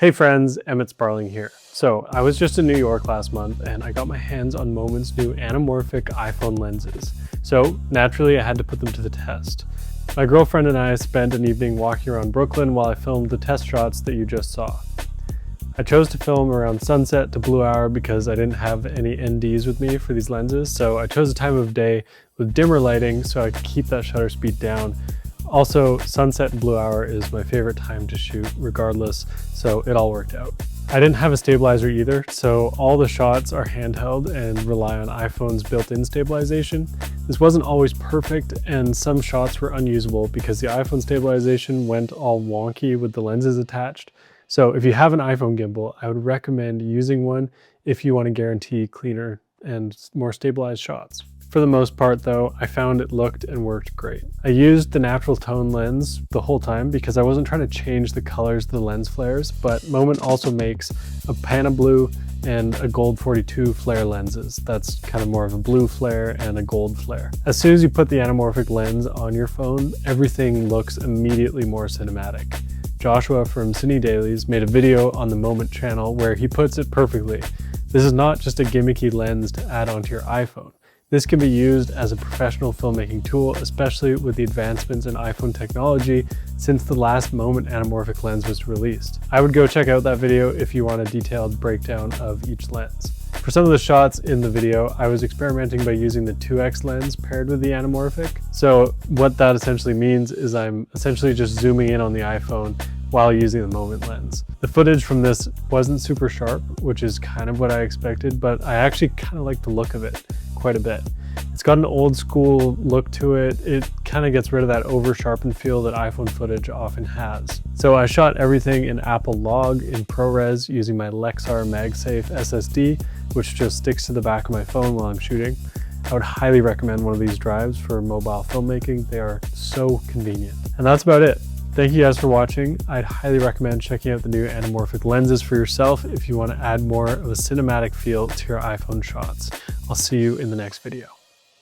Hey friends, Emmett here. So I was just in New York last month and I got my hands on Moment's new anamorphic iPhone lenses. So naturally I had to put them to the test. My girlfriend and I spent an evening walking around Brooklyn while I filmed the test shots that you just saw. I chose to film around sunset to blue hour because I didn't have any NDs with me for these lenses, so I chose a time of day with dimmer lighting so I could keep that shutter speed down. Also, sunset and blue hour is my favorite time to shoot regardless, so it all worked out. I didn't have a stabilizer either, so all the shots are handheld and rely on iPhone's built-in stabilization. This wasn't always perfect, and some shots were unusable because the iPhone stabilization went all wonky with the lenses attached. So if you have an iPhone gimbal, I would recommend using one if you want to guarantee cleaner and more stabilized shots. For the most part though, I found it looked and worked great. I used the natural tone lens the whole time because I wasn't trying to change the colors of the lens flares, but Moment also makes a Pana Blue and a Gold 42 flare lenses. That's kind of more of a blue flare and a gold flare. As soon as you put the anamorphic lens on your phone, everything looks immediately more cinematic. Joshua from Cine Dailies made a video on the Moment channel where he puts it perfectly. This is not just a gimmicky lens to add onto your iPhone. This can be used as a professional filmmaking tool, especially with the advancements in iPhone technology since the last Moment anamorphic lens was released. I would go check out that video if you want a detailed breakdown of each lens. For some of the shots in the video, I was experimenting by using the 2x lens paired with the anamorphic. So what that essentially means is I'm essentially just zooming in on the iPhone while using the Moment lens. The footage from this wasn't super sharp, which is kind of what I expected, but I actually kind of like the look of it quite a bit. It's got an old school look to it. It kind of gets rid of that over sharpened feel that iPhone footage often has. So I shot everything in Apple Log in ProRes using my Lexar MagSafe SSD, which just sticks to the back of my phone while I'm shooting. I would highly recommend one of these drives for mobile filmmaking. They are so convenient. And that's about it. Thank you guys for watching. I'd highly recommend checking out the new anamorphic lenses for yourself if you want to add more of a cinematic feel to your iPhone shots. I'll see you in the next video.